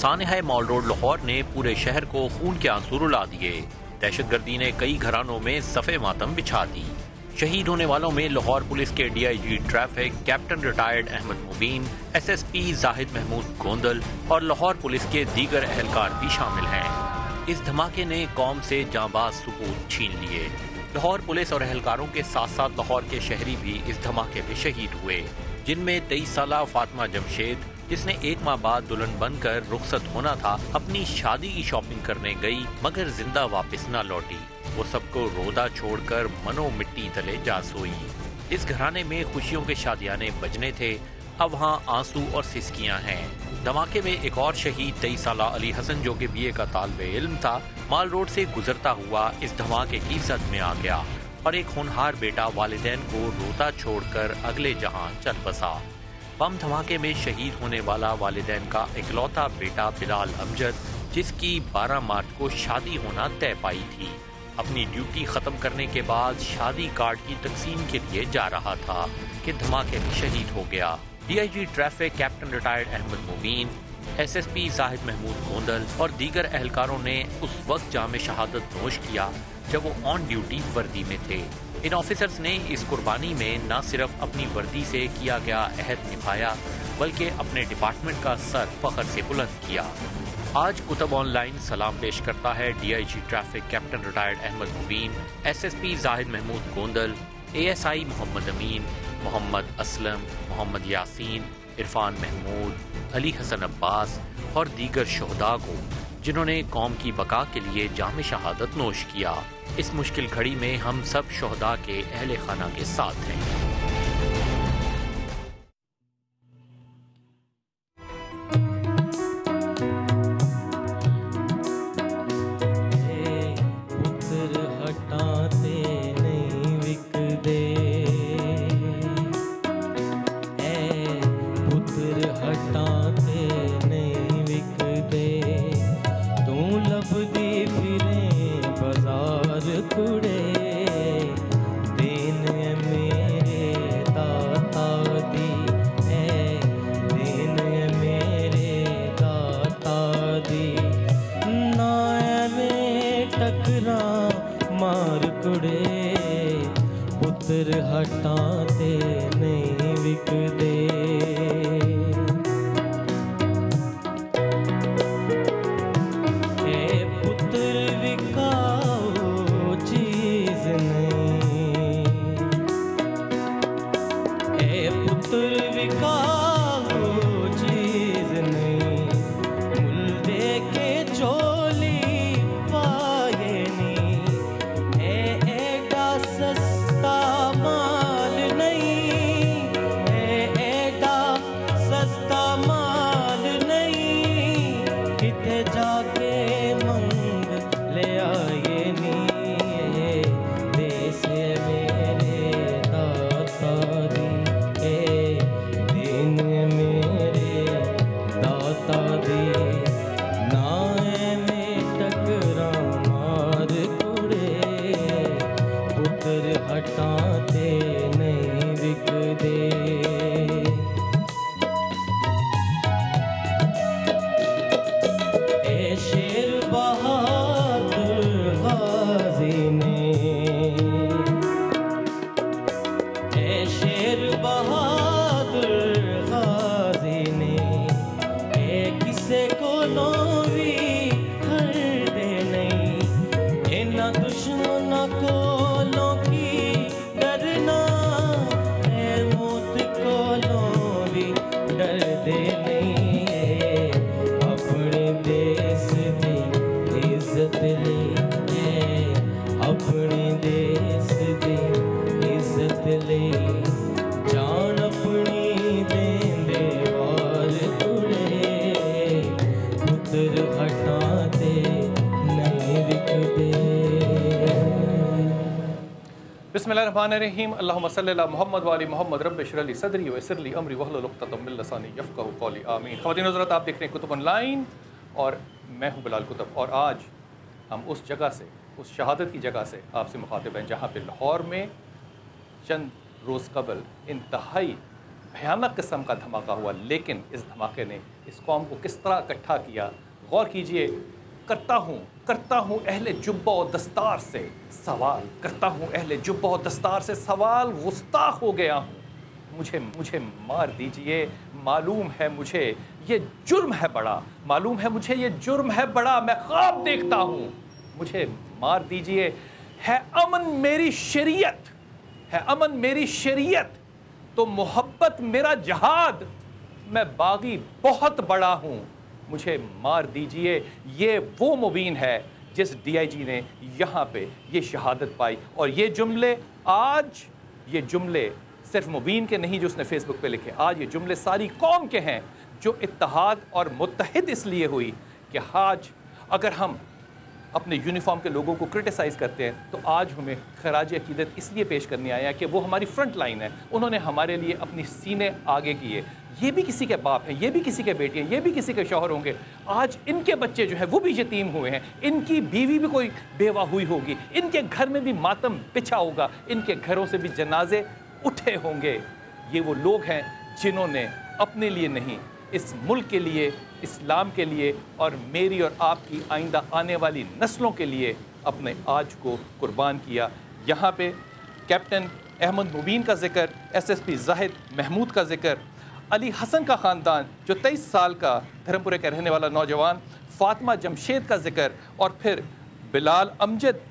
सानहा mall road Lahore ने पूरे शहर को खून के आंसू रुला दिए। दहशतगर्दी ने कई घरानों में सफ़े मातम बिछा दी। शहीद होने वालों में लाहौर पुलिस के DIG traffic captain retired Ahmed Mubeen, SSP Zahid Mahmood Gondal और लाहौर पुलिस के दीगर अहलकार भी शामिल हैं। इस धमाके ने कौम से जांबाज सबूत छीन लिए। लाहौर पुलिस और अहलकारों के साथ साथ लाहौर के शहरी भी इस धमाके में शहीद हुए, जिनमें 23 साला फातिमा जमशेद, जिसने 1 माह बाद दुल्हन बनकर रुखसत होना था, अपनी शादी की शॉपिंग करने गई मगर जिंदा वापस न लौटी। वो सबको रोदा छोड़कर मनो मिट्टी तले जा सोई। इस घराने में खुशियों के शादियाने बजने थे, अब वहाँ आंसू और सिसकियां हैं। धमाके में एक और शहीद 23 साला अली हसन, जो कि BA का तालिबे इल्म था, माल रोड से गुजरता हुआ इस धमाके की जद में आ गया और एक होनहार बेटा वालिदैन को रोता छोड़कर अगले जहां चल बसा। बम धमाके में शहीद होने वाला वालिदैन का इकलौता बेटा बिलाल अमजद, जिसकी 12 मार्च को शादी होना तय पाई थी, अपनी ड्यूटी खत्म करने के बाद शादी कार्ड की तकसीम के लिए जा रहा था कि धमाके में शहीद हो गया। DIG traffic captain retired Ahmed Mubeen, SSP Zahid Mahmood Gondal और दीगर अहलकारों ने उस वक्त जाम शहादत नोश किया जब वो ऑन ड्यूटी वर्दी में थे। इन ऑफिसर्स ने इस कुर्बानी में न सिर्फ अपनी वर्दी से किया गया अहद निभाया, बल्कि अपने डिपार्टमेंट का सर फख्र से बुलंद किया। आज कुतुब ऑनलाइन सलाम पेश करता है DIG traffic captain retired Ahmed Mubeen, SSP Zahid Mahmood Gondal, ASI Mohammad Amin, Mohammad Aslam, Mohammad Yasin, Irfan Mahmood, Ali Hasan Abbas और दीगर शहदा को, जिन्होंने कौम की बका के लिए जाम शहादत नोश किया। इस मुश्किल घड़ी में हम सब शहदा के अहले खाना के साथ हैं। बिस्मिल्लाहिर्रहमानिर्रहीम। अल्लाहुम्मा सल्ली अला मुहम्मद व आलि मुहम्मद रब्बि इश्रह ली सदरी व यस्सिर ली अमरी वहलुल उक़दतम मिन लिसानी यफ़क़हू क़ौली आमीन। ख़वातीन हज़रात, आप देख रहे हैं कुतुब ऑनलाइन और मैं हूँ बिलाल कुतुब। और आज हम उस जगह से, उस शहादत की जगह से आपसे मुखातिब हैं जहाँ पे लाहौर में चंद रोज़ कबल इंतहाई भयानक किस्म का धमाका हुआ, लेकिन इस धमाके ने इस कौम को किस तरह इकट्ठा किया। गौर कीजिए, करता हूँ अहले जुब्बा और दस्तार से सवाल, करता हूँ अहले जुब्बा और दस्तार से सवाल, गुस्ताख हो गया हूँ, मुझे मार दीजिए, मालूम है मुझे ये जुर्म है बड़ा, मालूम है मुझे ये जुर्म है बड़ा, मैं ख्वाब देखता हूँ, मुझे मार दीजिए, है अमन मेरी शरीयत, है अमन मेरी शरीयत, तो मोहब्बत मेरा जहाद, मैं बागी बहुत बड़ा हूँ, मुझे मार दीजिए। ये वो मुबीन है जिस डीआईजी ने यहाँ पे ये शहादत पाई। और ये जुमले आज, ये जुमले सिर्फ मुबीन के नहीं जो उसने फेसबुक पे लिखे, आज ये जुमले सारी कौम के हैं जो इत्तेहाद और मुत्तहिद इसलिए हुई कि आज अगर हम अपने यूनिफॉर्म के लोगों को क्रिटिसाइज़ करते हैं तो आज हमें खराज अकीदत इसलिए पेश करने आया कि वो हमारी फ्रंट लाइन है, उन्होंने हमारे लिए अपनी सीने आगे किए। ये भी किसी के बाप हैं, ये भी किसी के बेटे हैं, ये भी किसी के शौहर होंगे। आज इनके बच्चे जो हैं वो भी यतीम हुए हैं, इनकी बीवी भी कोई बेवा हुई होगी, इनके घर में भी मातम बिछा होगा, इनके घरों से भी जनाजे उठे होंगे। ये वो लोग हैं जिन्होंने अपने लिए नहीं, इस मुल्क के लिए, इस्लाम के लिए और मेरी और आपकी आइंदा आने वाली नस्लों के लिए अपने आज को कुर्बान किया। यहाँ पे कैप्टन अहमद मुबीन का जिक्र, एसएसपी जाहिद महमूद का जिक्र, अली हसन का ख़ानदान जो 23 साल का धर्मपुरे का रहने वाला नौजवान, फातिमा जमशेद का जिक्र, और फिर बिलाल अमजद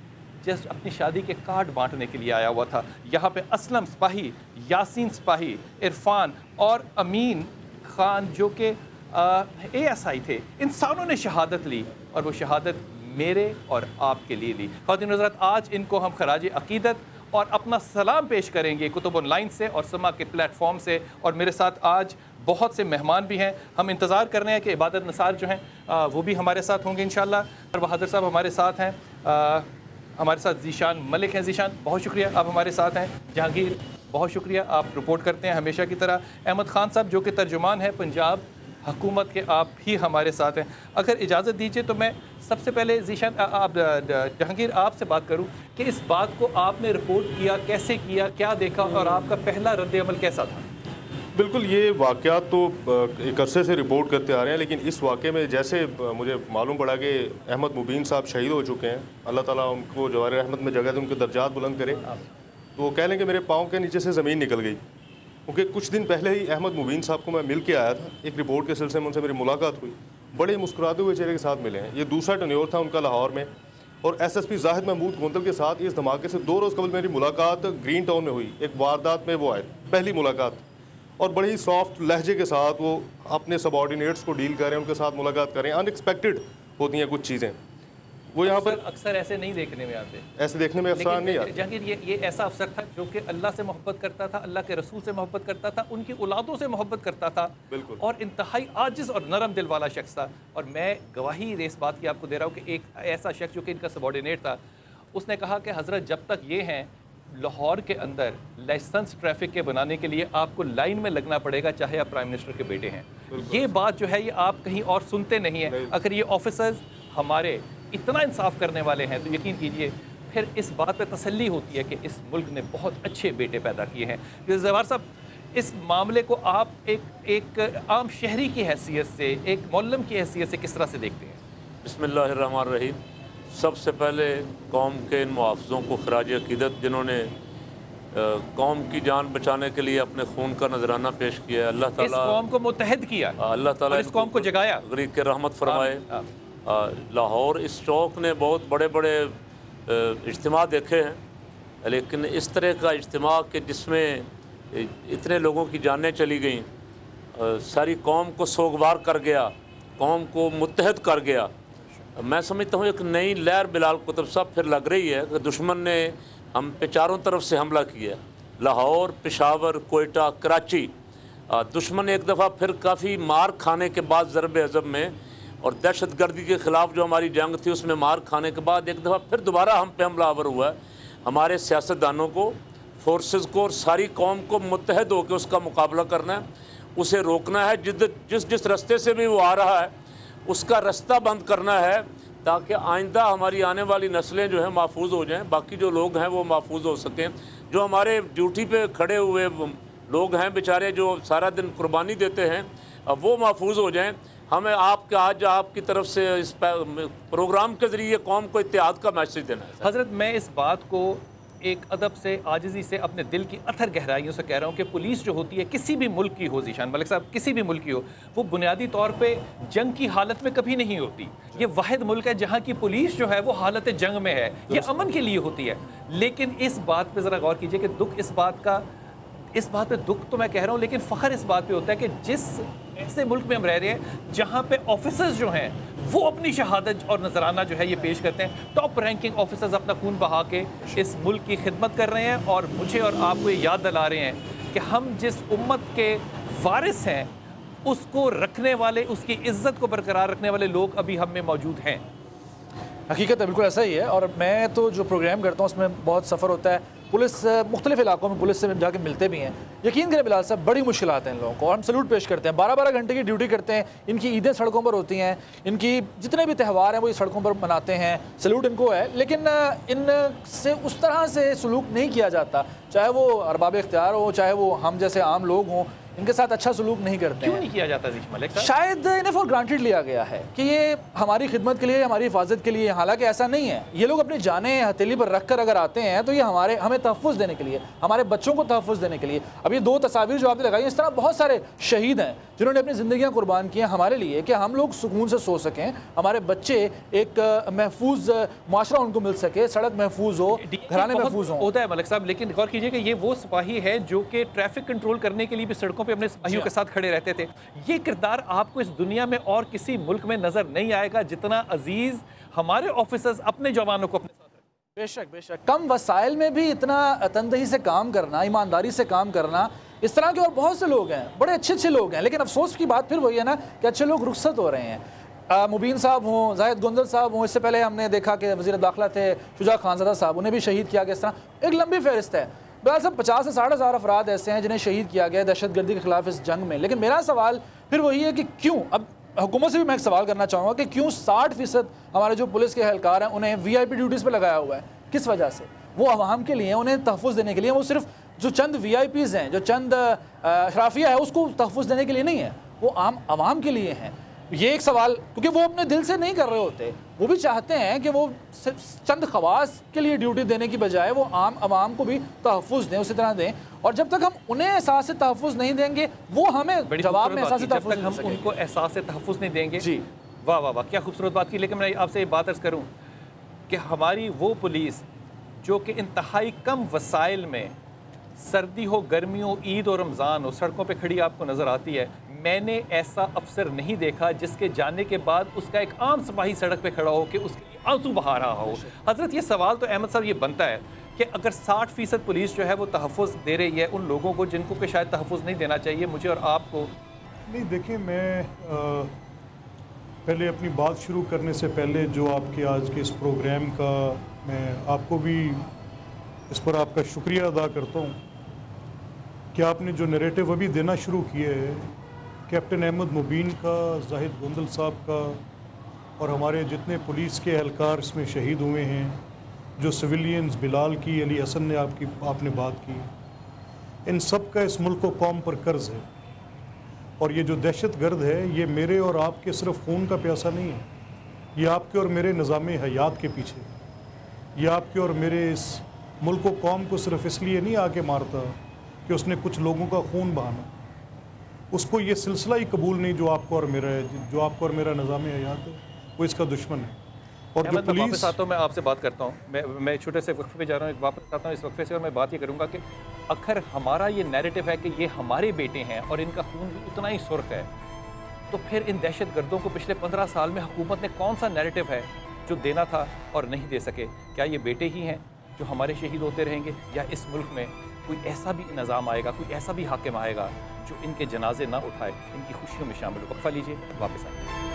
जस्ट अपनी शादी के कार्ड बांटने के लिए आया हुआ था। यहाँ पे असलम सिपाही, यासीन सिपाही, इरफान और अमीन खान जो कि ASI थे, इंसानों ने शहादत ली और वो शहादत मेरे और आपके लिए ली। ख़वातीन हज़रात, आज इनको हम खराज अक़ीदत और अपना सलाम पेश करेंगे कुतुब ऑनलाइन से और समा के प्लेटफॉर्म से। और मेरे साथ आज बहुत से मेहमान भी हैं, हम इंतज़ार कर रहे हैं कि इबादत नसार जो हैं वो भी हमारे साथ होंगे इंशाअल्लाह। और बहादुर साहब हमारे साथ हैं, हमारे साथ ज़ीशान मलिक हैं। ज़ीशान, बहुत शुक्रिया आप हमारे साथ हैं। जहांगीर, बहुत शुक्रिया, आप रिपोर्ट करते हैं हमेशा की तरह। अहमद ख़ान साहब जो कि तर्जुमान हैं पंजाब हुकूमत के, आप भी हमारे साथ हैं। अगर इजाज़त दीजिए तो मैं सबसे पहले ज़ीशान आप जहांगीर आपसे बात करूं कि इस बात को आपने रिपोर्ट किया, कैसे किया, क्या देखा और आपका पहला रद्द-ए-अमल कैसा था? बिल्कुल, ये वाक़यात तो एक अरसे से रिपोर्ट करते आ रहे हैं, लेकिन इस वाक़े में जैसे मुझे मालूम पड़ा कि अहमद मुबीन साहब शहीद हो चुके हैं, अल्लाह ताला उनको जवार रहमत में जगह दे, उनके दर्जात बुलंद करे, तो कह लें कि मेरे पाँव के नीचे से ज़मीन निकल गई। क्योंकि कुछ दिन पहले ही अहमद मुबीन साहब को मैं मिल के आया था, एक रिपोर्ट के सिलसिले में उनसे मेरी मुलाकात हुई, बड़े मुस्कुराते हुए चेहरे के साथ मिले हैं। ये दूसरा टर्न्योर था उनका लाहौर में, और SSP जाहिद महमूद गोंदल के साथ इस धमाके से 2 रोज़ कबल मेरी मुलाकात ग्रीन टाउन में हुई। एक वारदात में वो आए, पहली मुलाकात, और बड़ी ही सॉफ्ट लहजे के साथ वो अपने सबॉर्डिनेट्स को डील कर रहे हैं, उनके साथ मुलाकात कर रहे हैं। अनएक्सपेक्टेड होती हैं कुछ चीज़ें, वो यहाँ पर अक्सर ऐसे नहीं देखने में आते, ऐसे देखने में अफसर नहीं आते। जहांगीर, ये ऐसा अफसर था जो कि अल्लाह से मोहब्बत करता था, अल्लाह के रसूल से मोहब्बत करता था, उनकी औलादों से मोहब्बत करता था, बिल्कुल, और इंतहाई आजिज़ और नरम दिल वाला शख्स था। और मैं गवाही इस बात की आपको दे रहा हूँ कि एक ऐसा शख्स जो कि इनका सबॉर्डिनेट था, उसने कहा कि हज़रत जब तक ये हैं लाहौर के अंदर लाइसेंस ट्रैफिक के बनाने के लिए आपको लाइन में लगना पड़ेगा, चाहे आप प्राइम मिनिस्टर के बेटे हैं। ये बात जो है ये आप कहीं और सुनते नहीं हैं। अगर ये ऑफिसर्स हमारे इतना इंसाफ करने वाले हैं तो यकीन कीजिए फिर इस बात पे तसल्ली होती है कि इस मुल्क ने बहुत अच्छे बेटे पैदा किए हैं। जवाहर साहब, इस मामले को आप एक आम शहरी की हैसियत से, एक मौलम की हैसियत से किस तरह से देखते हैं? बिस्मिल्लाहिर्रहमानिर्रहीम। सबसे पहले कौम के इन मुआफ़िज़ों को खराज अक़ीदत जिन्होंने कौम की जान बचाने के लिए अपने खून का नजराना पेश किया है, अल्लाह ताला इस कौम को मुत्तहिद किया, अल्लाह ताला इस कौम को जगाया, गरीब के रहमत फरमाए। लाहौर इस चौक ने बहुत बड़े बड़े इज्तिमा देखे हैं, लेकिन इस तरह का इज्तिमा कि जिसमें इतने लोगों की जानें चली गईं, सारी कौम को सोगवार कर गया, कौम को मुत्तहद कर गया। मैं समझता हूँ एक नई लहर बिलाल कुतुब साहब फिर लग रही है कि दुश्मन ने हम पे चारों तरफ से हमला किया, लाहौर, पेशावर, कोयटा, कराची। दुश्मन एक दफ़ा फिर काफ़ी मार खाने के बाद ज़रब-ए-अज़ब में और दहशत गर्दी के ख़िलाफ़ जो हमारी जंग थी उसमें मार खाने के बाद एक दफ़ा फिर दोबारा हम पे हमलावर हुआ है। हमारे सियासतदानों को, फोर्सेस को और सारी कौम को मुत्तहद होकर उसका मुकाबला करना है, उसे रोकना है। जिस रास्ते से भी वो आ रहा है उसका रास्ता बंद करना है ताकि आइंदा हमारी आने वाली नस्लें जो हैं महफूज हो जाएं, बाकी जो लोग हैं वो महफूज हो सकें। जो हमारे ड्यूटी पे खड़े हुए लोग हैं बेचारे, जो सारा दिन कुर्बानी देते हैं, वो महफूज हो जाएँ। हमें आपके आज आपकी तरफ से इस प्रोग्राम के ज़रिए कौम को इत्तेहाद का मैसेज देना है। हज़रत, मैं इस बात को एक अदब से, आजिज़ी से, अपने दिल की अथर गहराइयों से कह रहा हूँ कि पुलिस जो होती है किसी भी मुल्क की हो, ज़ीशान मलिक साहब, किसी भी मुल्क की हो, वो बुनियादी तौर पे जंग की हालत में कभी नहीं होती। ये वाहिद मुल्क है जहाँ की पुलिस जो है वो हालत जंग में है, ये अमन के लिए होती है। लेकिन इस बात पे ज़रा गौर कीजिए कि दुख इस बात पे दुख तो मैं कह रहा हूँ, लेकिन फ़ख्र इस बात पे होता है कि जिस ऐसे मुल्क में हम रह रहे हैं जहाँ पे ऑफिसर्स जो हैं वो अपनी शहादत और नजराना जो है ये पेश करते हैं। टॉप रैंकिंग ऑफिसर्स अपना खून बहा के इस मुल्क की खिदमत कर रहे हैं और मुझे और आपको ये याद दिला रहे हैं कि हम जिस उम्मत के वारिस हैं उसको रखने वाले, उसकी इज्जत को बरकरार रखने वाले लोग अभी हम में मौजूद हैं। हकीकत है, बिल्कुल ऐसा ही है। और मैं तो जो प्रोग्राम करता हूँ उसमें बहुत सफ़र होता है, पुलिस मुख्तलिफ इलाकों में पुलिस से जाके मिलते भी हैं। यकीन करें बिलाल साहब, बड़ी मुश्किलात हैं इन लोगों को, और हम सलूट पेश करते हैं। 12-12 घंटे की ड्यूटी करते हैं, इनकी ईदें सड़कों पर होती हैं, इनकी जितने भी त्यौहार हैं वो ये सड़कों पर मनाते हैं, सलूट इनको है। लेकिन इनसे उस तरह से सलूक नहीं किया जाता, चाहे वो अरबाब इख्तियार हो, चाहे वो हम जैसे आम लोग हों, इनके साथ अच्छा सलूक नहीं करते। क्यों नहीं किया जाता ज़ीशान मलिक साहब? शायद इन्हें फॉर ग्रांटेड लिया गया है कि ये हमारी खिदमत के लिए, हमारी हिफाजत के लिए, हालांकि ऐसा नहीं है। ये लोग अपनी जानें हथेली पर रख कर अगर आते हैं तो ये हमें तहफ़्फ़ुज़ देने के लिए, हमारे बच्चों को तहफ़्फ़ुज़ देने के लिए। अब ये 2 तस्वीर जो आपने लगाई, इस तरह बहुत सारे शहीद हैं जिन्होंने अपनी ज़िंदगियाँ कुर्बान की हैं हमारे लिए, कि हम लोग सुकून से सो सकें, हमारे बच्चे एक महफूज माशरा उनको मिल सके, सड़क महफूज हो, घराने महफूज हो। होता है मलिक साहब, लेकिन गौर कीजिए कि ये वो सिपाही है जो कि ट्रैफिक कंट्रोल करने के लिए भी सड़कों पे अपने सिपाहियों के साथ खड़े रहते थे। ये किरदार आपको इस दुनिया में और किसी मुल्क में नजर नहीं आएगा जितना अजीज हमारे ऑफिसर्स अपने जवानों को अपने साथ रखते। बेशक बेशक, कम वसाइल में भी इतना तनदही से काम करना, ईमानदारी से काम करना, इस तरह के और बहुत से लोग हैं, बड़े अच्छे अच्छे लोग हैं। लेकिन अफसोस की बात फिर वही है ना कि अच्छे लोग रुखसत हो रहे हैं। मुबीन साहब हों, जाहिद गोंदल साहब हों, इससे पहले हमने देखा कि वज़ीर दाखिला थे शुजा खानज़ादा साहब, उन्हें भी शहीद किया गया। इस तरह एक लंबी फहरिस्त है। बिलाल साहब, 50 से 60 हज़ार अफराद ऐसे हैं जिन्हें शहीद किया गया दहशतगर्दी के खिलाफ इस जंग में। लेकिन मेरा सवाल फिर वही है कि क्यों, अब हुकूमत से भी मैं एक सवाल करना चाहूँगा कि क्यों 60% हमारे जो पुलिस के एहलकार हैं उन्हें VIP ड्यूटीज़ पर लगाया हुआ है? किस वजह से? वो अवाम के लिए, उन्हें तहफ़्फ़ुज़ देने के लिए, वो सिर्फ जो चंद VIPs हैं, जो चंद अशराफिया है, उसको तहफ़्फ़ुज़ देने के लिए नहीं है, वो आम आवाम के लिए हैं। ये एक सवाल, क्योंकि वो अपने दिल से नहीं कर रहे होते, वो भी चाहते हैं कि वो चंद खवास के लिए ड्यूटी देने की बजाय वो आम आवाम को भी तहफ़्फ़ुज़ दें, उसी तरह दें। और जब तक हम उन्हें एहसास तहफ़्फ़ुज़ नहीं देंगे, वो हमें जवाब में एहसास तहफ़्फ़ुज़, हम उनको एहसास तहफ़्फ़ुज़ नहीं देंगे। जी वाह वाह वाह, क्या खूबसूरत बात की। लेकिन मैं आपसे ये बात अर्ज़ करूँ कि हमारी वो पुलिस जो कि इंतहाई कम वसाइल में, सर्दी हो, गर्मी हो, ईद और रमज़ान हो, सड़कों पे खड़ी आपको नज़र आती है। मैंने ऐसा अफसर नहीं देखा जिसके जाने के बाद उसका एक आम सिपाही सड़क पे खड़ा हो कि उसके लिए आंसू बहा रहा हो। हज़रत, ये सवाल तो अहमद साहब ये बनता है कि अगर 60% पुलिस जो है वो तहफ़्फ़ुज़ दे रही है उन लोगों को जिनको कि शायद तहफ़्फ़ुज़ नहीं देना चाहिए, मुझे और आपको। नहीं, देखिए, मैं पहले अपनी बात शुरू करने से पहले जो आपके आज के इस प्रोग्राम का, मैं आपको भी इस पर आपका शुक्रिया अदा करता हूँ कि आपने जो नैरेटिव अभी देना शुरू किए है, कैप्टन अहमद मुबीन का, जाहिद गोंदल साहब का और हमारे जितने पुलिस के एहलकार इसमें शहीद हुए हैं, जो सिविलियंस, बिलाल की, अली हसन ने आपने बात की, इन सब का इस मुल्क को कौम पर कर्ज है। और ये जो दहशत गर्द है, ये मेरे और आपके सिर्फ खून का प्यासा नहीं है, ये आपके और मेरे निज़ाम हयात के पीछे, ये आपके और मेरे इस मुल्क को, कौम को सिर्फ इसलिए नहीं आके मारता कि उसने कुछ लोगों का खून बहाना, उसको ये सिलसिला ही कबूल नहीं जो आपको और मेरा है, जो आपको और मेरा निज़ाम हयात है, वो इसका दुश्मन है। और जो पुलिस, वापस आता हूँ, मैं आपसे बात करता हूँ, मैं छोटे से वक्फे पे जा रहा हूँ, वापस आता हूँ इस वक्फे से, और मैं बात ये करूँगा कि अगर हमारा ये नैरेटिव है कि ये हमारे बेटे हैं और इनका खून भी उतना ही सुर्ख है, तो फिर इन दहशत गर्दों को पिछले 15 साल में हुकूमत ने कौन सा नैरेटिव है जो देना था और नहीं दे सके? क्या ये बेटे ही हैं जो हमारे शहीद होते रहेंगे, या इस मुल्क में कोई ऐसा भी निज़ाम आएगा, कोई ऐसा भी हाकिम आएगा जो इनके जनाजे ना उठाए, इनकी खुशियों में शामिल हो? वक्फा लीजिए, वापस आए।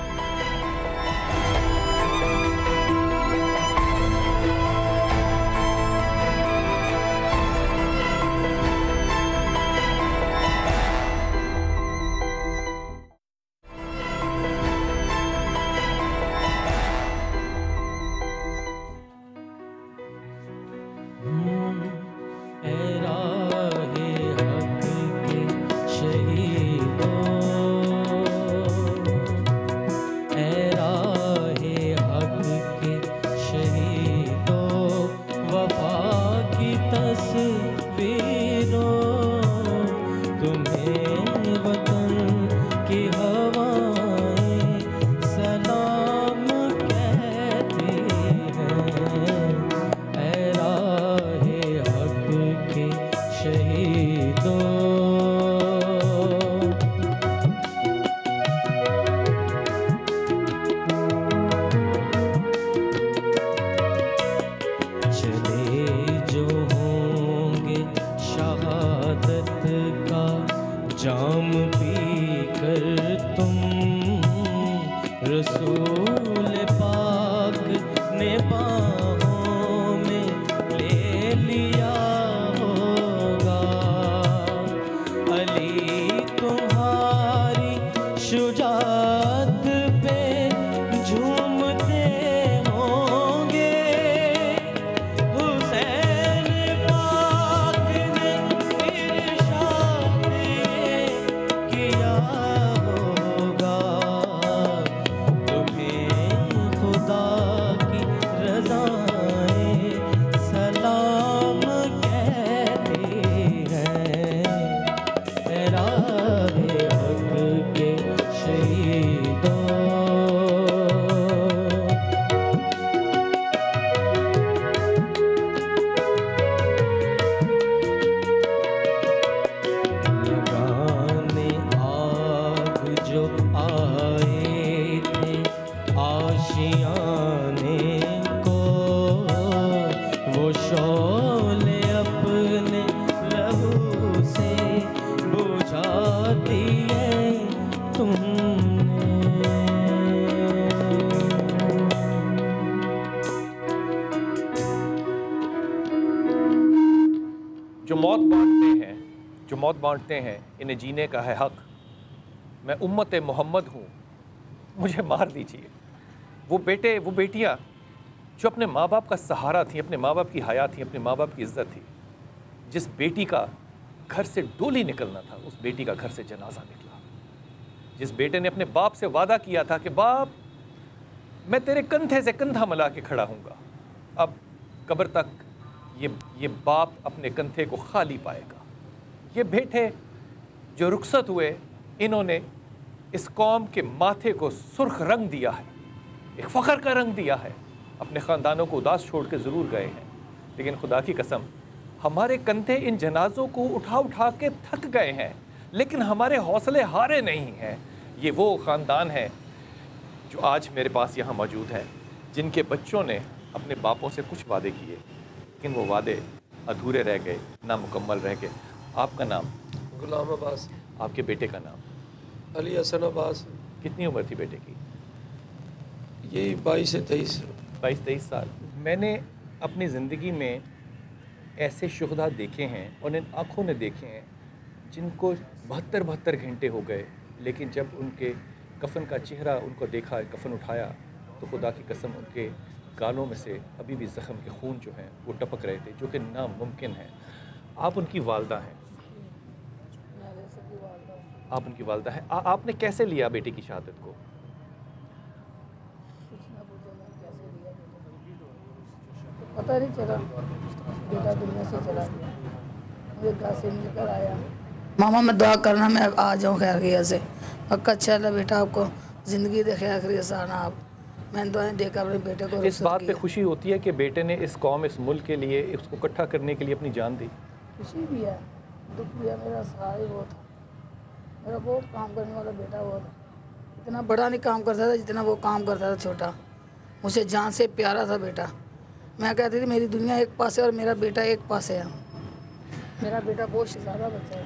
अपने बाहों में ले लिया होगा। अली तुम्हारी शुजाअत पे झूमते होंगे, हुसैन पाक ने इरशाद किया होगा। तुम्हें खुदा की रज़ाएं सलाम कहती हैं, राहे हक के शहीदों। लगाने आग जो आए थे आशियाने को, वो शोले अपने लहू से बुझा दिए तुमने। जो मौत बांटते हैं इन्हें जीने का है हक। मैं उम्मत मोहम्मद हूँ, मुझे मार दीजिए। वो बेटे वो बेटियाँ जो अपने माँ बाप का सहारा थी, अपने माँ बाप की हया थी, अपने माँ बाप की इज्जत थी, जिस बेटी का घर से डोली निकलना था उस बेटी का घर से जनाजा निकला। जिस बेटे ने अपने बाप से वादा किया था कि बाप मैं तेरे कंधे से कंधा मिला के खड़ा हूँगा, अब कब्र तक ये बाप अपने कंधे को खाली पाएगा। ये बेटे जो रुखसत हुए, इन्होंने इस कौम के माथे को सुर्ख रंग दिया है, एक फ़ख्र का रंग दिया है। अपने ख़ानदानों को उदास छोड़ के ज़रूर गए हैं, लेकिन खुदा की कसम हमारे कंधे इन जनाज़ों को उठा उठा के थक गए हैं, लेकिन हमारे हौसले हारे नहीं हैं। ये वो ख़ानदान है जो आज मेरे पास यहाँ मौजूद है, जिनके बच्चों ने अपने बापों से कुछ वादे किए, लेकिन वो वादे अधूरे रह गए, नामुकम्मल रह गए। आपका नाम? गुलाम अब्बास। आपके बेटे का नाम? अली हसन अब्बास। कितनी उम्र थी बेटे की? यही 22 से 23 साल। मैंने अपनी ज़िंदगी में ऐसे शुहदा देखे हैं और इन आँखों ने देखे हैं जिनको 72 घंटे हो गए, लेकिन जब उनके कफन का चेहरा उनको देखा, कफन उठाया, तो खुदा की कसम उनके गालों में से अभी भी ज़ख्म के खून जो हैं वो टपक रहे थे, जो कि नामुमकिन है। आप उनकी वालदा हैं, आप उनकी वालदा हैं। आपने कैसे लिया बेटे की शहादत को? पता नहीं चला, बेटा दुनिया से चला गया, मुझे घर से मिलकर आया। मामा मैं दुआ करना मैं आ जाऊँ खैर गया से। पक्का अच्छा है बेटा, आपको ज़िंदगी दे खैर खैर साना। आप मैंने दुआएं देकर अपने बेटे को इस बात पे खुशी होती है कि बेटे ने इस कौम, इस मुल्क के लिए, इसको इकट्ठा करने के लिए अपनी जान दी। खुशी भी है, दुख भी है। मेरा सहारा वो था, मेरा बहुत काम करने वाला बेटा वो था। इतना बड़ा नहीं काम करता था जितना वो काम करता था छोटा। मुझे जान से प्यारा था बेटा। मैं कहती थी मेरी दुनिया एक पास है और मेरा बेटा एक पास है। मेरा बेटा बहुत ज़्यादा बच्चा है।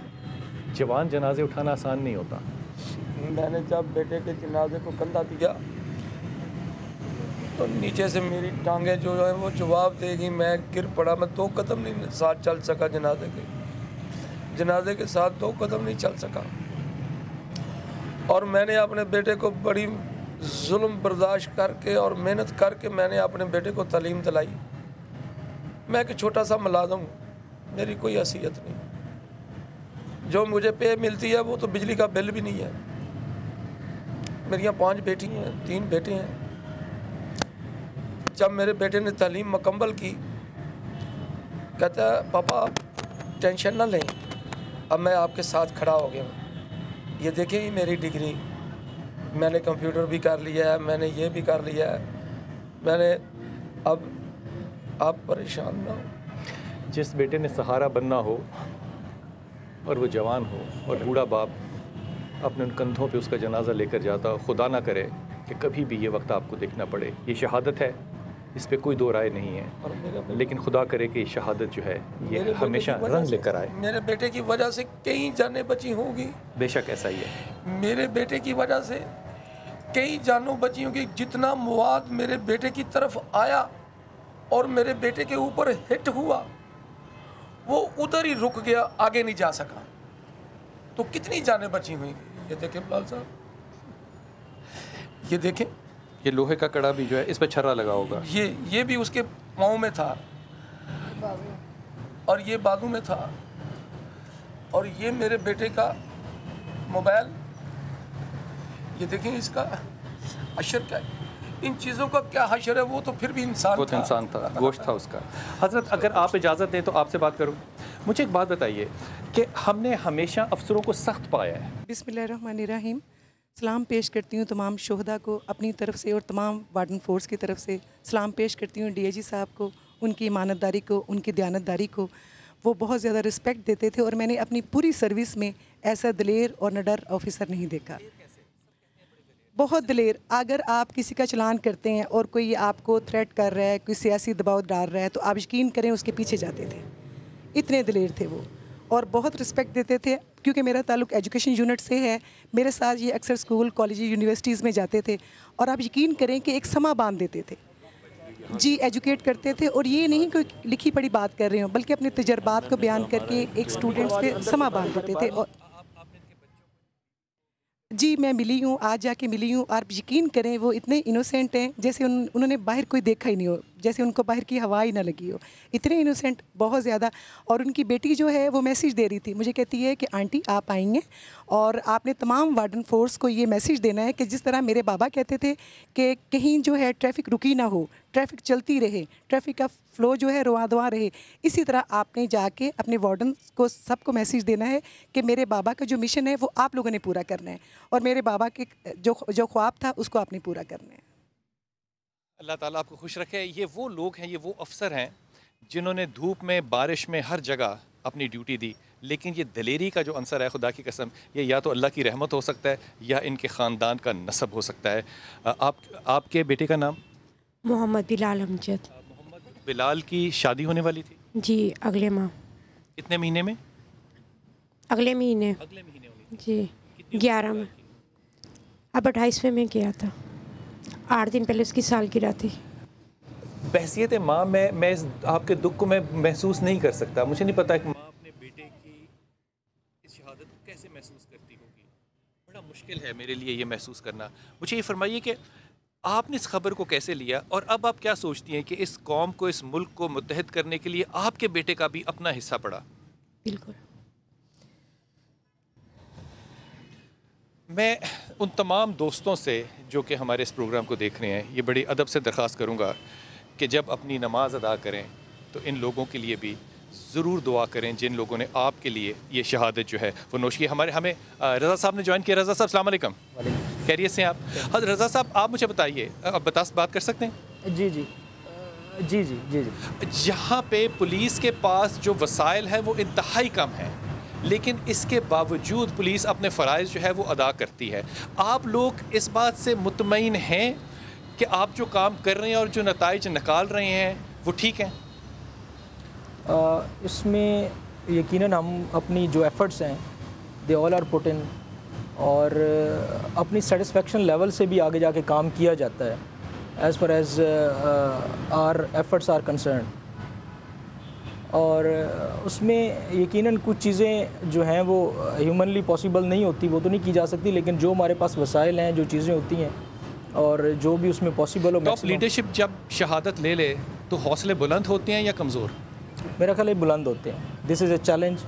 जवान जनाजे उठाना आसान नहीं होता। मैंने जब बेटे के जनाजे को कंधा दिया तो नीचे से मेरी टांगें जो है वो जवाब देगी, मैं गिर पड़ा। मैं 2 कदम नहीं साथ चल सका, जनाजे के साथ 2 कदम नहीं चल सका। और मैंने अपने बेटे को बड़ी जुल्म बर्दाश्त करके और मेहनत करके मैंने अपने बेटे को तालीम दिलाई। मैं एक छोटा सा मुलाज़िम हूँ, मेरी कोई हैसियत नहीं। जो मुझे पे मिलती है वो तो बिजली का बिल भी नहीं है। मेरी 5 बेटी हैं, 3 बेटे हैं। जब मेरे बेटे ने तालीम मुकम्मल की, कहता है पापा आप टेंशन ना लें, अब मैं आपके साथ खड़ा हो गया हूँ। ये देखें मेरी डिग्री, मैंने कंप्यूटर भी कर लिया है, मैंने ये भी कर लिया है, मैंने अब आप परेशान ना हो। जिस बेटे ने सहारा बनना हो और वो जवान हो और बूढ़ा बाप अपने उन कंधों पे उसका जनाजा लेकर जाता हो, खुदा ना करे कि कभी भी ये वक्त आपको देखना पड़े। ये शहादत है, इस पे कोई दो राय नहीं है, लेकिन खुदा करे कि शहादत जो है ये हमेशा रंग लेकर आए। मेरे बेटे की वजह से कई जानें बची होंगी, बेशक ऐसा ही है। मेरे बेटे की वजह से कई जानों बच्चियों की जितना मवाद मेरे बेटे की तरफ आया और मेरे बेटे के ऊपर हिट हुआ वो उधर ही रुक गया, आगे नहीं जा सका। तो कितनी जानें बची हुई। ये देखें बिलाल साहब, ये देखें, ये लोहे का कड़ा भी जो है इस पर छर्रा लगा होगा। ये भी उसके पाँव में था और ये बाजू में था। और ये मेरे बेटे का मोबाइल, ये देखें इसका हशर क्या है। इन चीज़ों का क्या हशर है, वो तो फिर भी इंसान वो तो इंसान था, गोश्त था उसका। हज़रत अगर आप इजाज़त दें तो आपसे बात करूं। मुझे एक बात बताइए कि हमने हमेशा अफसरों को सख्त पाया है। बिस्मिल्लाहिर्रहमानिर्रहीम। सलाम पेश करती हूँ तमाम शोहदा को अपनी तरफ से और तमाम वार्डन फोर्स की तरफ से। सलाम पेश करती हूँ DIG साहब को, उनकी ईमानतदारी को, उनकी दयानतदारी को। वो बहुत ज़्यादा रिस्पेक्ट देते थे और मैंने अपनी पूरी सर्विस में ऐसा दिलेर और निडर ऑफिसर नहीं देखा। बहुत दिलेर। अगर आप किसी का चलान करते हैं और कोई आपको थ्रेट कर रहा है, कोई सियासी दबाव डाल रहा है, तो आप यकीन करें उसके पीछे जाते थे। इतने दिलेर थे वो और बहुत रिस्पेक्ट देते थे। क्योंकि मेरा ताल्लुक़ एजुकेशन यूनिट से है, मेरे साथ ये अक्सर स्कूल, कॉलेज, यूनिवर्सिटीज़ में जाते थे और आप यकीन करें कि एक समा बांध देते थे जी, एजुकेट करते थे। और ये नहीं कोई लिखी पढ़ी बात कर रहे हो, बल्कि अपने तजर्बात को बयान करके एक स्टूडेंट्स पे समा बांध देते थे। और जी मैं मिली हूँ, आज जाके मिली हूँ। आप यकीन करें वो इतने इनोसेंट हैं जैसे उन्होंने बाहर कोई देखा ही नहीं हो, जैसे उनको बाहर की हवा ही ना लगी हो। इतने इनोसेंट, बहुत ज़्यादा। और उनकी बेटी जो है वो मैसेज दे रही थी, मुझे कहती है कि आंटी आप आएंगे और आपने तमाम वार्डन फोर्स को ये मैसेज देना है कि जिस तरह मेरे बाबा कहते थे कि कहीं जो है ट्रैफिक रुकी ना हो, ट्रैफिक चलती रहे, ट्रैफिक का फ़्लो जो है रवा दवा रहे। इसी तरह आपने जाके अपने वार्डन को सबको मैसेज देना है कि मेरे बाबा का जो मिशन है वो आप लोगों ने पूरा करना है और मेरे बाबा के जो ख्वाब था उसको आपने पूरा करना है। अल्लाह ताला आपको खुश रखे। ये वो लोग हैं, ये वो अफसर हैं जिन्होंने धूप में, बारिश में, हर जगह अपनी ड्यूटी दी। लेकिन ये दलेरी का जो अंसर है, खुदा की कसम, ये या तो अल्लाह की रहमत हो सकता है या इनके ख़ानदान का नसब हो सकता है। आपके बेटे का नाम? मोहम्मद बिलाल अमजद। मोहम्मद बिलाल की शादी होने वाली थी? जी अगले माह। कितने महीने में? अगले महीने। अगले महीने होनी जी 11 में। अब 28वें में किया था, 8 दिन पहले उसकी सालगिरह थी। बहसियत माँ मैं आपके दुख को मैं महसूस नहीं कर सकता। मुझे नहीं पता कि माँ अपने बेटे की इस शहादत को कैसे महसूस करती होगी। बड़ा मुश्किल है मेरे लिए ये महसूस करना। मुझे ये फरमाइए कि आपने इस खबर को कैसे लिया और अब आप क्या सोचती हैं कि इस कौम को, इस मुल्क को मुत्तहद करने के लिए आपके बेटे का भी अपना हिस्सा पड़ा? बिल्कुल। मैं उन तमाम दोस्तों से जो कि हमारे इस प्रोग्राम को देख रहे हैं, ये बड़ी अदब से दरख्वास्त करूँगा कि जब अपनी नमाज अदा करें तो इन लोगों के लिए भी ज़रूर दुआ करें जिन लोगों ने आपके लिए ये शहादत जो है वो नोश की। हमें रज़ा साहब ने ज्वाइन किया। रज़ा साहब अस्सलाम वालेकुम, खैरियत से हैं आप? हाँ रज़ा साहब, आप मुझे बताइए, आप बात कर सकते हैं? जी जी जी जी जी जी। यहाँ पे पुलिस के पास जो वसाइल है वो इंतहाई कम है, लेकिन इसके बावजूद पुलिस अपने फ़राइज़ जो है वो अदा करती है। आप लोग इस बात से मुतमईन हैं कि आप जो काम कर रहे हैं और जो नताइज निकाल रहे हैं वो ठीक हैं? इसमें यकीनन हम अपनी जो एफ़र्ट्स हैं they all are put in, और अपनी सेटिस्फेक्शन लेवल से भी आगे जाके काम किया जाता है as far as our efforts are concern. और उसमें यकीनन कुछ चीज़ें जो हैं वो ह्यूमनली पॉसिबल नहीं होती, वो तो नहीं की जा सकती, लेकिन जो हमारे पास वसाइल हैं, जो चीज़ें होती हैं और जो भी उसमें पॉसिबल हो। टॉप लीडरशिप जब शहादत ले ले तो हौसले बुलंद होते हैं या कमज़ोर? मेरा ख्याल है बुलंद होते हैं। This is a challenge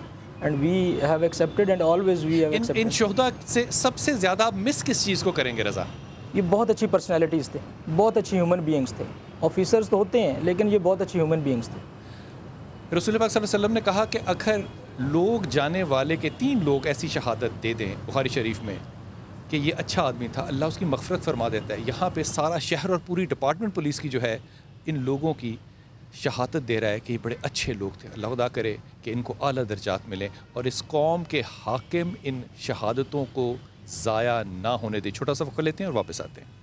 and we have accepted and always we have accepted. इन शोहदा से सबसे ज़्यादा आप मिस किस चीज़ को करेंगे रज़ा? ये बहुत अच्छी पर्सनैलिटीज़ थे, बहुत अच्छी ह्यूमन बीइंग्स थे। ऑफिसर्स तो होते हैं लेकिन ये बहुत अच्छी ह्यूमन बीइंग्स थे। रसूल पाक सल्लल्लाहु अलैहि वसल्लम ने कहा कि अगर लोग जाने वाले के 3 लोग ऐसी शहादत दे दें बुखारी शरीफ में कि ये अच्छा आदमी था, अल्लाह उसकी मग़फ़िरत फरमा देता है। यहाँ पे सारा शहर और पूरी डिपार्टमेंट पुलिस की जो है इन लोगों की शहादत दे रहा है कि ये बड़े अच्छे लोग थे। अल्लाह खुदा करे कि इनको आला दर्जात मिलें और इस कौम के हाकिम इन शहादतों को ज़ाया ना होने दे। छोटा सा वक्त लेते हैं और वापस आते हैं।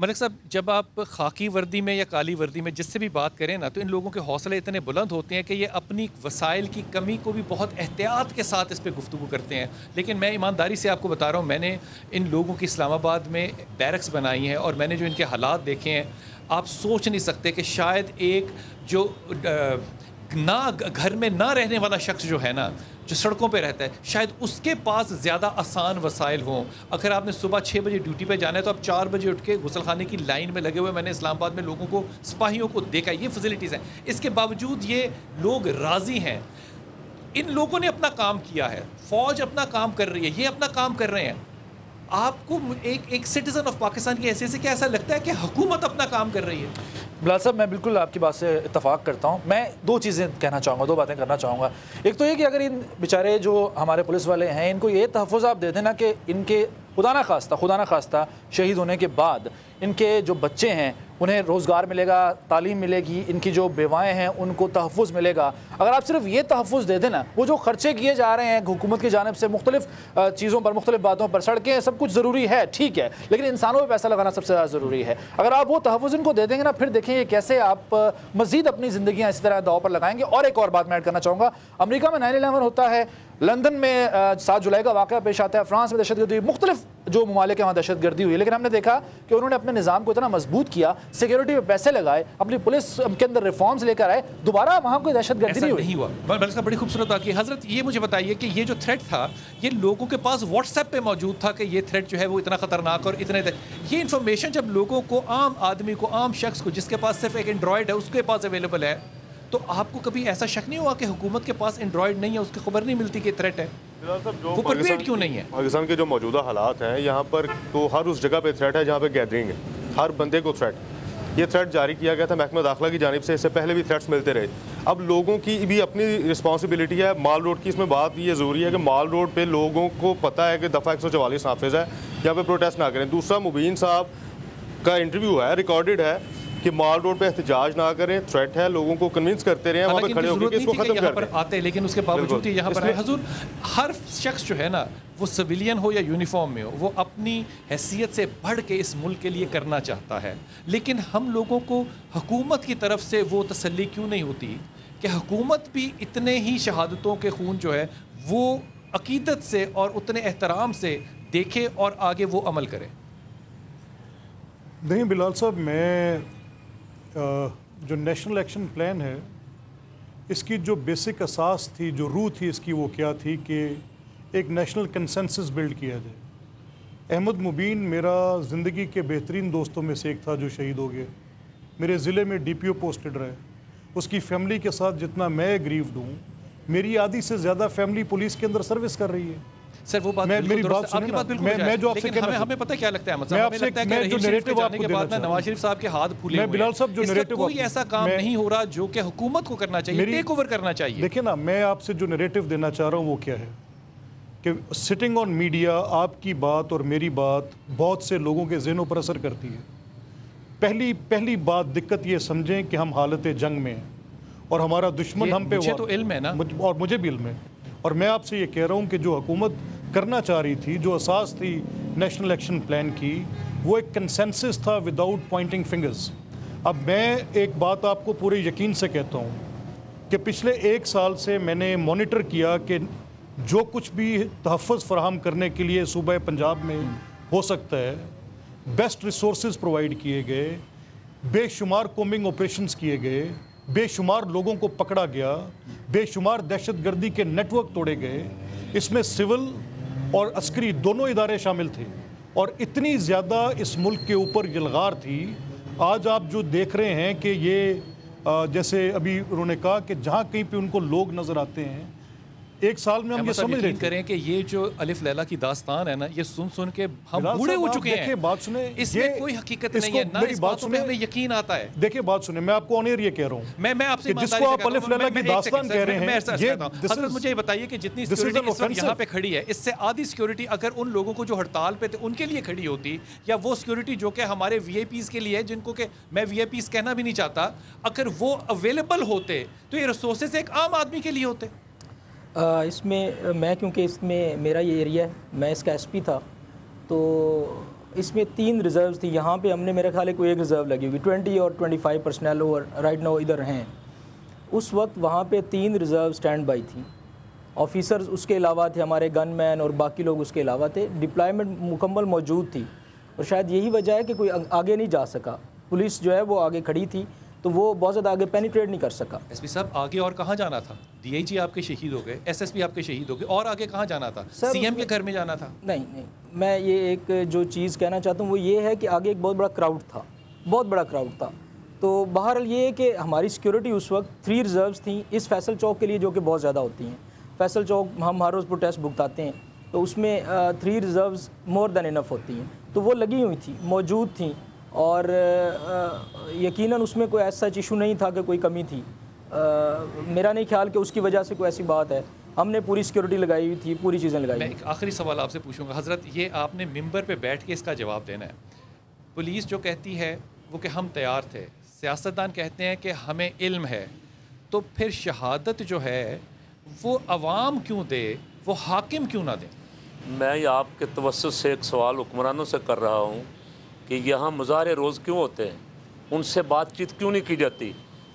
मलिक साहब, जब आप खाकी वर्दी में या काली वर्दी में जिससे भी बात करें ना, तो इन लोगों के हौसले इतने बुलंद होते हैं कि ये अपनी वसाइल की कमी को भी बहुत एहतियात के साथ इस पर गुफ्तगू करते हैं। लेकिन मैं ईमानदारी से आपको बता रहा हूँ, मैंने इन लोगों की इस्लामाबाद में बैरक्स बनाई हैं और मैंने जो इनके हालात देखे हैं, आप सोच नहीं सकते कि शायद एक जो ना घर में ना रहने वाला शख्स जो है ना, जो सड़कों पे रहता है, शायद उसके पास ज़्यादा आसान वसाइल हों। अगर आपने सुबह 6 बजे ड्यूटी पे जाना है तो आप 4 बजे उठ के गुसलखाने की लाइन में लगे हुए, मैंने इस्लामाबाद में लोगों को, सिपाहियों को देखा, ये फैसिलिटीज़ हैं। इसके बावजूद ये लोग राज़ी हैं। इन लोगों ने अपना काम किया है, फ़ौज अपना काम कर रही है, ये अपना काम कर रहे हैं। आपको एक सिटीज़न ऑफ पाकिस्तान की हैसियत से क्या ऐसा लगता है कि हुकूमत अपना काम कर रही है? बिलाल साहब, मैं बिल्कुल आपकी बात से इत्तफाक करता हूँ। मैं दो चीज़ें कहना चाहूँगा, दो बातें करना चाहूँगा। एक तो ये कि अगर इन बेचारे जो हमारे पुलिस वाले हैं, इनको ये तहफ़्फ़ुज़ आप दे देना कि इनके खुदा ना खास्ता शहीद होने के बाद इनके जो बच्चे हैं उन्हें रोज़गार मिलेगा, तालीम मिलेगी, इनकी जो बेवाएँ हैं उनको तहफ़्फ़ुज़ मिलेगा। अगर आप सिर्फ ये तहफ़्फ़ुज़ दे देना, वो जो खर्चे किए जा रहे हैं हुकूमत की जानिब से मुख्तलिफ़ चीज़ों पर, मुख्तलिफ़ बातों पर, सड़कें सब कुछ ज़रूरी है, ठीक है, लेकिन इंसानों पर पैसा लगाना सबसे ज़्यादा ज़रूरी है। अगर आप वो तहफ़्फ़ुज़ इनको दे देंगे ना, फिर देखेंगे कैसे आप मज़ीद अपनी ज़िंदगियाँ इसी तरह दाव पर लगाएंगे। और एक और बात मैं ऐड करना चाहूँगा, अमेरिका में 9/11 होता है, लंदन में 7 जुलाई का वाक़या पेश आता है, फ्रांस में दहशतगर्दी हुई, मुख्तलिफ जो ममालिक हैं वहाँ दहशतगर्दी हुई, लेकिन हमने देखा कि उन्होंने अपने निज़ाम को इतना मजबूत किया, सिक्योरिटी पे पैसे लगाए, अपनी पुलिस के अंदर रिफॉर्म्स लेकर आए, दोबारा वहाँ कोई दहशतगर्दी नहीं हुआ। बल्कि बड़ी खूबसूरत बात की हज़रत, ये मुझे बताइए कि ये जो थ्रेट था, ये लोगों के पास व्हाट्सएप पे मौजूद था कि ये थ्रेट जो है वो इतना ख़तरनाक और इतने, ये इन्फॉर्मेशन जब लोगों को, आम आदमी को, आम शख्स को, जिसके पास सिर्फ एक एंड्रॉयड है उसके पास अवेलेबल है, तो आपको कभी ऐसा शक नहीं हुआ कि हुकूमत के पास एंड्रॉयड नहीं है, उसकी खबर नहीं मिलती कि थ्रेट है? वो प्रिपेयर्ड क्यों नहीं है? पाकिस्तान के जो मौजूदा हालात हैं यहाँ पर, तो हर उस जगह पे थ्रेट है जहाँ पे गैदरिंग है, हर बंदे को थ्रेट। ये थ्रेट जारी किया गया था महकमा दाखिला की जानिब से, इससे पहले भी थ्रेट्स मिलते रहे। अब लोगों की भी अपनी रिस्पॉन्सिबिलिटी है। माल रोड की इसमें बात ये ज़रूरी है कि माल रोड पे लोगों को पता है कि दफ़ा 144 नाफिज है, यहाँ पे प्रोटेस्ट ना करें। दूसरा, मुबीन साहब का इंटरव्यू है, रिकॉर्डेड है, कि माल रोड पे एहतजाज ना करें, थ्रेट है, लोगों को कन्विंस करते रहे, वहाँ पे खड़े होकर इसको खत्म कर आते हैं। लेकिन उसके बावजूद ही यहाँ पर हजूर, हर शख्स जो है ना, वो सिविलियन हो या यूनिफॉर्म में हो, वो अपनी हैसियत से बढ़ के इस मुल्क के लिए करना चाहता है। लेकिन हम लोगों को हुकूमत की तरफ से वो तसल्ली क्यों नहीं होती कि हुकूमत भी इतने ही शहादतों के खून जो है वो अकीदत से और उतने एहतराम से देखे और आगे वो अमल करे? नहीं बिलाल साहब, मैं जो नेशनल एक्शन प्लान है, इसकी जो बेसिक असास थी, जो रूह थी इसकी, वो क्या थी कि एक नेशनल कंसेंसस बिल्ड किया जाए। अहमद मुबीन मेरा ज़िंदगी के बेहतरीन दोस्तों में से एक था जो शहीद हो गया। मेरे ज़िले में DPO पोस्टेड रहे। उसकी फैमिली के साथ जितना मैं ग्रीव्ड हूँ, मेरी आधी से ज़्यादा फैमिली पुलिस के अंदर सर्विस कर रही है। सर वो बात मेरी बात सुनिए ना, मैं जो आपसे कहना, हमें पता क्या लगता है, मतलब हमें लगता है कि जो नैरेटिव जाने के बाद नवाज शरीफ साहब के हाथ फूले हुए हैं। बिलाल साहब, जो नैरेटिव कोई ऐसा काम नहीं हो रहा जो कि हुकूमत को करना चाहिए, टेक ओवर करना चाहिए। देखिए ना, मैं आपसे जो नैरेटिव देना चाह रहा हूँ वो क्या है कि सिटिंग ऑन मीडिया, आपकी बात और मेरी बात बहुत से लोगों के ज़हनों पर असर करती है। पहली बात, दिक्कत ये समझें कि हम हालत जंग में हैं और हमारा दुश्मन हम पे, मुझे तो इल्म है ना, और मुझे भी इल्म है, और मैं आपसे ये कह रहा हूँ कि जो हुकूमत करना चाह रही थी, जो असास थी नेशनल एक्शन प्लान की, वो एक कंसेंसस था विदाउट पॉइंटिंग फिंगर्स। अब मैं एक बात आपको पूरे यकीन से कहता हूँ कि पिछले 1 साल से मैंने मॉनिटर किया कि जो कुछ भी तहफ़्फ़ुज़ फराहम करने के लिए सूबा पंजाब में हो सकता है, बेस्ट रिसोर्सेज प्रोवाइड किए गए, बेशुमार कोमिंग ऑपरेशंस किए गए, बेशुमार लोगों को पकड़ा गया, बेशुमार दहशतगर्दी के नेटवर्क तोड़े गए। इसमें सिविल और अस्करी दोनों इदारे शामिल थे और इतनी ज़्यादा इस मुल्क के ऊपर यलगार थी। आज आप जो देख रहे हैं कि ये जैसे अभी उन्होंने कहा कि जहाँ कहीं पे उनको लोग नज़र आते हैं, 1 साल में हम ये समझ रहे करें कि ये जो अलिफ लैला की दास्तान है ना, ये सुन के हम बूढ़े हो चुके हैं। बात सुने, इसमें कोई हकीकत नहीं है ना, इस बात में हमें यकीन आता है। देखिए बात सुने, मैं आपको ऑन एयर ये कह रहा हूँ, मैं आपसे जिसको आप अलिफ लैला की दास्तान कह रहे हैं, ये मुझे ये बताइए कि जितनी सिक्योरिटी यहाँ पे खड़ी है, इससे आधी सिक्योरिटी अगर उन लोगों को जो हड़ताल पे थे उनके लिए खड़ी होती, या वो सिक्योरिटी जो कि हमारे VIPs के लिए है, जिनको कि मैं VIPs कहना भी नहीं चाहता, अगर वो अवेलेबल होते तो ये रिसोर्सेज एक आम आदमी के लिए होते। इसमें मैं, क्योंकि इसमें मेरा ये एरिया है, मैं इसका SP था, तो इसमें 3 रिज़र्व थी। यहाँ पे हमने मेरे ख्याल है कोई एक रिज़र्व लगी हुई, 20 और 25 पर्सनल और राइट नाउ इधर हैं। उस वक्त वहाँ पे 3 रिज़र्व स्टैंड बाई थी, ऑफिसर्स उसके अलावा थे, हमारे गनमैन और बाकी लोग उसके अलावा थे। डिप्लॉयमेंट मुकम्मल मौजूद थी और शायद यही वजह है कि कोई आगे नहीं जा सका। पुलिस जो है वो आगे खड़ी थी तो वो बहुत ज़्यादा आगे पेनिट्रेट नहीं कर सका। एसपी साहब, आगे और कहाँ जाना था? डीआईजी आपके शहीद हो गए, एसएसपी आपके शहीद हो गए, और आगे कहाँ जाना था? सीएम के घर में जाना था? नहीं, मैं ये एक जो चीज़ कहना चाहता हूँ वो ये है कि आगे एक बहुत बड़ा क्राउड था, बहुत बड़ा क्राउड था। तो बहरहाल ये है कि हमारी सिक्योरिटी उस वक्त 3 रिज़र्व्स थी इस फैसल चौक के लिए, जो कि बहुत ज़्यादा होती हैं। फैसल चौक हम हर रोज़ प्रोटेस्ट भुगताते हैं, तो उसमें 3 रिज़र्व्स मोर देन इनफ होती हैं, तो वो लगी हुई थी, मौजूद थी। और यकीनन उसमें कोई ऐसा इशू नहीं था कि कोई कमी थी। मेरा नहीं ख्याल कि उसकी वजह से कोई ऐसी बात है। हमने पूरी सिक्योरिटी लगाई हुई थी, पूरी चीज़ें लगाई। मैं एक आखिरी सवाल आपसे पूछूंगा हज़रत, ये आपने मिंबर पे बैठ के इसका जवाब देना है। पुलिस जो कहती है वो कि हम तैयार थे, सियासतदान कहते हैं कि हमें इल्म है, तो फिर शहादत जो है वो अवाम क्यों दे, वो हाकिम क्यों ना दे? मैं आपके तवज्जुह से एक सवाल हुक्मरानों से कर रहा हूँ कि यहाँ मुजाहरे रोज़ क्यों होते हैं, उनसे बातचीत क्यों नहीं की जाती?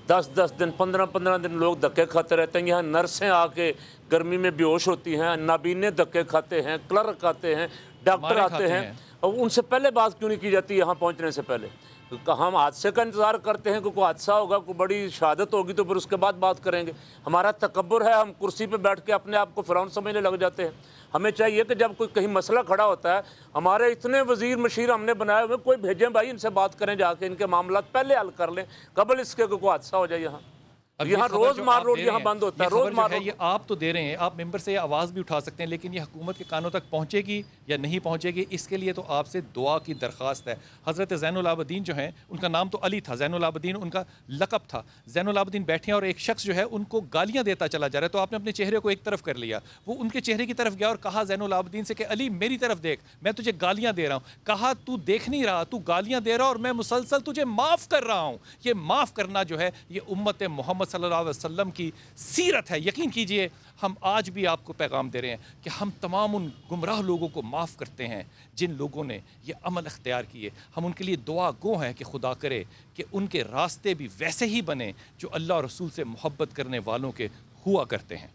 10-10 दिन 15-15 दिन लोग धक्के खाते रहते हैं। यहाँ नर्सें आके गर्मी में बेहोश होती हैं, नाबीने धक्के खाते हैं, क्लर्क आते हैं, डॉक्टर आते हैं, और उनसे पहले बात क्यों नहीं की जाती? यहाँ पहुँचने से पहले हम हादसे का इंतज़ार करते हैं कि कोई हादसा होगा, कोई बड़ी शहादत होगी तो फिर उसके बाद बात करेंगे। हमारा तकब्बुर है, हम कुर्सी पे बैठ के अपने आप को फ़िरौन समझने लग जाते हैं। हमें चाहिए कि जब कोई कहीं मसला खड़ा होता है, हमारे इतने वज़ीर मशीर हमने बनाए हुए, कोई भेजें भाई, इनसे बात करें, जाके इनके मामला पहले हल कर लें, कबल इसके कोई हादसा हो जाए। यहाँ रोज़ मार रोड यहाँ बंद होता है, रोज़ मार रोड। ये आप तो दे रहे हैं, आप मेंबर से ये आवाज़ भी उठा सकते हैं, लेकिन ये हुकूमत के कानों तक पहुँचेगी या नहीं पहुँचेगी, इसके लिए तो आपसे दुआ की दरख्वास्त है। हज़रत ज़ैनुल आबदीन जो हैं, उनका नाम तो अली था, ज़ैनुल आबदीन उनका लक़ब था। ज़ैनुल आबदीन बैठे हैं और एक शख्स जो है उनको गालियाँ देता चला जा रहा है, तो आपने अपने चेहरे को एक तरफ कर लिया। वो उनके चेहरे की तरफ गया और कहा ज़ैनुल आबदीन से कि अली मेरी तरफ देख, मैं तुझे गालियाँ दे रहा हूँ। कहा तू देख नहीं रहा, तू गालियाँ दे रहा और मैं मुसलसल तुझे माफ़ कर रहा हूँ। ये माफ़ करना जो है ये उम्मत मोहम्मद सल्लल्लाहु अलैहि वसल्लम की सीरत है। यकीन कीजिए हम आज भी आपको पैगाम दे रहे हैं कि हम तमाम उन गुमराह लोगों को माफ़ करते हैं जिन लोगों ने ये अमल अख्तियार किए। हम उनके लिए दुआ गो हैं कि खुदा करे कि उनके रास्ते भी वैसे ही बने जो अल्लाह और रसूल से मोहब्बत करने वालों के हुआ करते हैं।